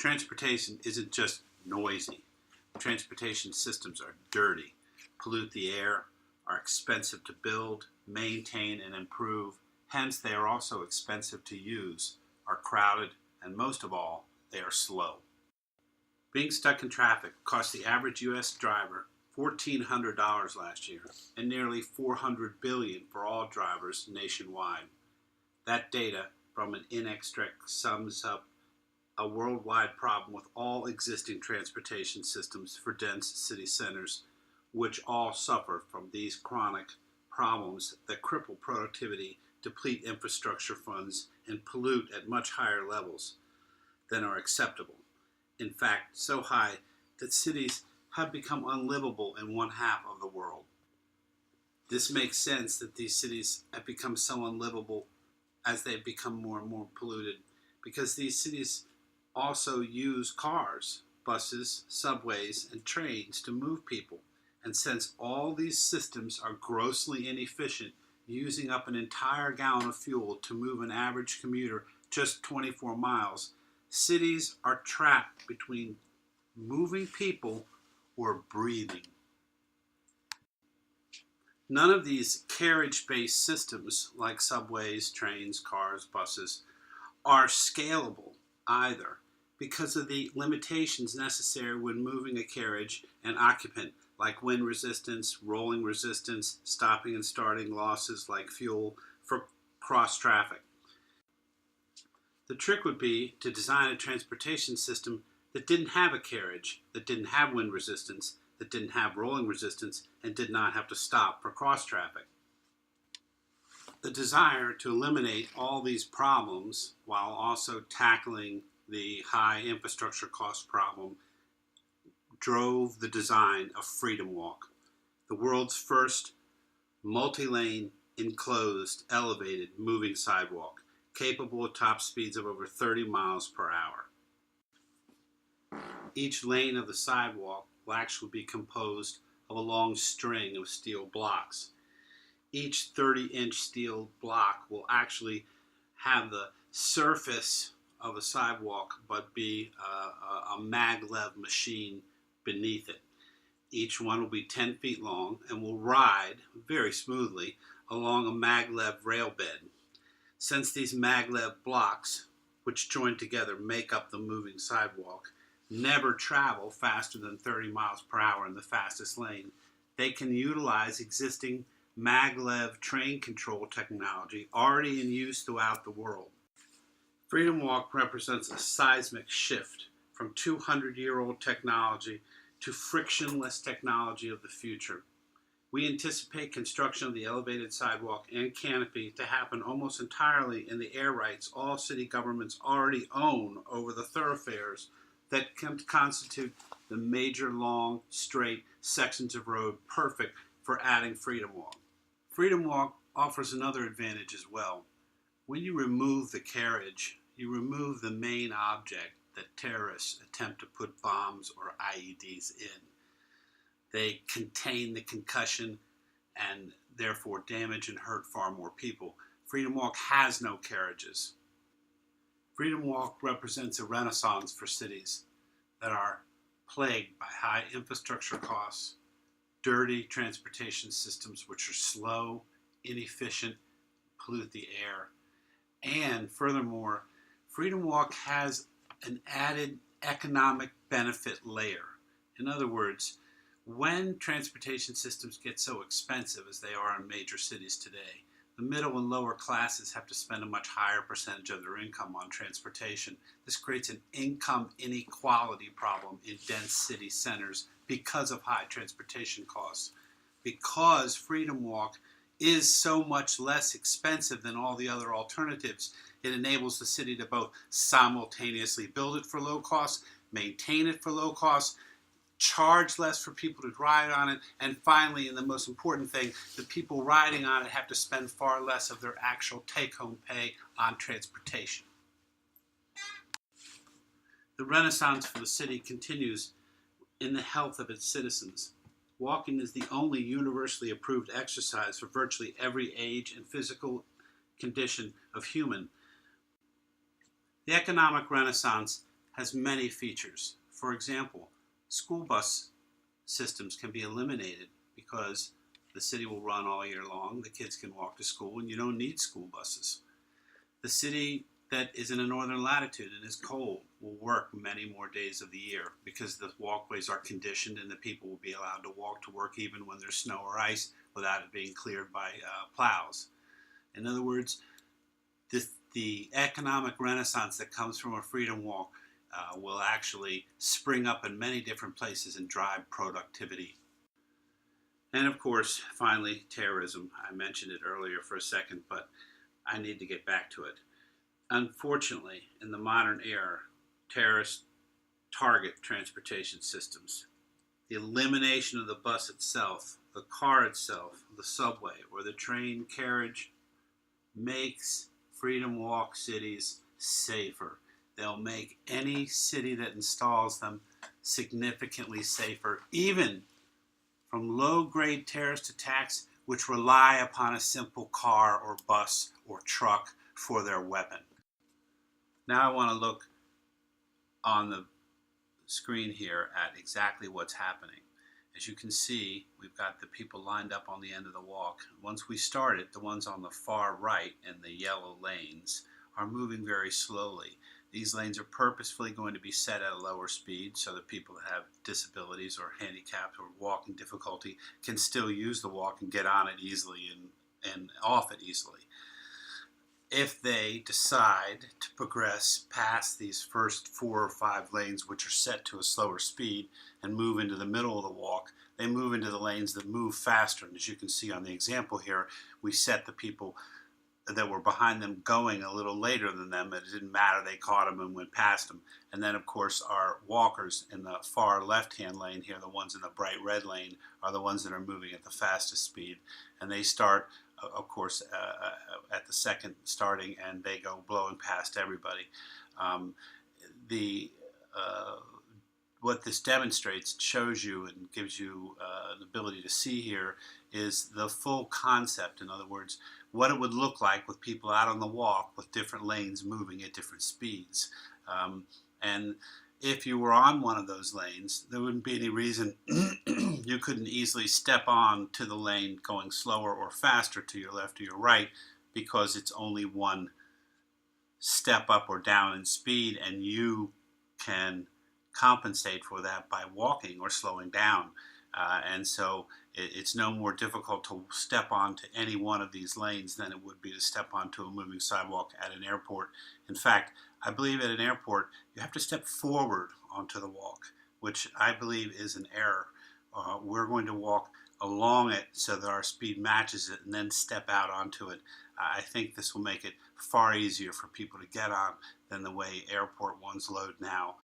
Transportation isn't just noisy. Transportation systems are dirty, pollute the air, are expensive to build, maintain, and improve. Hence, they are also expensive to use, are crowded, and most of all, they are slow. Being stuck in traffic cost the average U.S. driver $1,400 last year, and nearly $400 billion for all drivers nationwide. That data from an inextract sums up a worldwide problem with all existing transportation systems for dense city centers, which all suffer from these chronic problems that cripple productivity, deplete infrastructure funds, and pollute at much higher levels than are acceptable. In fact, so high that cities have become unlivable in one half of the world. This makes sense that these cities have become so unlivable as they've become more and more polluted, because these cities also use cars, buses, subways, and trains to move people. And since all these systems are grossly inefficient, using up an entire gallon of fuel to move an average commuter just 24 miles, cities are trapped between moving people or breathing. None of these carriage-based systems, like subways, trains, cars, buses, are scalable either, because of the limitations necessary when moving a carriage and occupant, like wind resistance, rolling resistance, stopping and starting losses like fuel for cross traffic. The trick would be to design a transportation system that didn't have a carriage, that didn't have wind resistance, that didn't have rolling resistance, and did not have to stop for cross traffic. The desire to eliminate all these problems while also tackling the high infrastructure cost problem drove the design of Freedomwalk, the world's first multi-lane, enclosed, elevated, moving sidewalk, capable of top speeds of over 30 miles per hour. Each lane of the sidewalk will actually be composed of a long string of steel blocks. Each 30-inch steel block will actually have the surface of a sidewalk but be a maglev machine beneath it. Each one will be 10 feet long and will ride very smoothly along a maglev rail bed. Since these maglev blocks, which join together make up the moving sidewalk, never travel faster than 30 miles per hour in the fastest lane, they can utilize existing maglev train control technology already in use throughout the world. Freedomwalk represents a seismic shift from 200-year-old technology to frictionless technology of the future. We anticipate construction of the elevated sidewalk and canopy to happen almost entirely in the air rights all city governments already own over the thoroughfares that can constitute the major long, straight sections of road perfect for adding Freedomwalk. Freedomwalk offers another advantage as well. When you remove the carriage, you remove the main object that terrorists attempt to put bombs or IEDs in. They contain the concussion and therefore damage and hurt far more people. Freedomwalk has no carriages. Freedomwalk represents a renaissance for cities that are plagued by high infrastructure costs, dirty transportation systems which are slow, inefficient, pollute the air, and furthermore, Freedomwalk has an added economic benefit layer. In other words, when transportation systems get so expensive as they are in major cities today, the middle and lower classes have to spend a much higher percentage of their income on transportation. This creates an income inequality problem in dense city centers because of high transportation costs. Because Freedomwalk is so much less expensive than all the other alternatives, it enables the city to both simultaneously build it for low cost, maintain it for low cost, charge less for people to ride on it, and finally, and the most important thing, the people riding on it have to spend far less of their actual take-home pay on transportation. The renaissance for the city continues in the health of its citizens. Walking is the only universally approved exercise for virtually every age and physical condition of human. The economic renaissance has many features. For example, school bus systems can be eliminated because the city will run all year long. The kids can walk to school and you don't need school buses. The city that is in a northern latitude and is cold will work many more days of the year because the walkways are conditioned and the people will be allowed to walk to work even when there's snow or ice without it being cleared by plows. In other words, the economic renaissance that comes from a freedom walk will actually spring up in many different places and drive productivity. And of course, finally, terrorism. I mentioned it earlier for a second, but I need to get back to it. Unfortunately, in the modern era, terrorists target transportation systems. The elimination of the bus itself, the car itself, the subway, or the train carriage makes Freedom Walk cities safer. They'll make any city that installs them significantly safer, even from low-grade terrorist attacks which rely upon a simple car or bus or truck for their weapon. Now I want to look on the screen here at exactly what's happening. As you can see, we've got the people lined up on the end of the walk. Once we start it, the ones on the far right in the yellow lanes are moving very slowly. These lanes are purposefully going to be set at a lower speed so that people that have disabilities or handicaps or walking difficulty can still use the walk and get on it easily and off it easily. If they decide to progress past these first 4 or 5 lanes, which are set to a slower speed, and move into the middle of the walk, they move into the lanes that move faster. And as you can see on the example here, we set the people that were behind them going a little later than them. It didn't matter. They caught them and went past them. And then, of course, our walkers in the far left-hand lane here, the ones in the bright red lane, are the ones that are moving at the fastest speed. And they start, of course, at the second starting, and they go blowing past everybody. What this demonstrates, shows you, and gives you an ability to see here is the full concept. In other words, what it would look like with people out on the walk with different lanes moving at different speeds. And if you were on one of those lanes, there wouldn't be any reason you couldn't easily step on to the lane going slower or faster to your left or your right, because it's only one step up or down in speed, and you can compensate for that by walking or slowing down. And so it's no more difficult to step onto any one of these lanes than it would be to step onto a moving sidewalk at an airport. In fact, I believe at an airport you have to step forward onto the walk, which I believe is an error. We're going to walk along it so that our speed matches it and then step out onto it. I think this will make it far easier for people to get on than the way airport ones load now.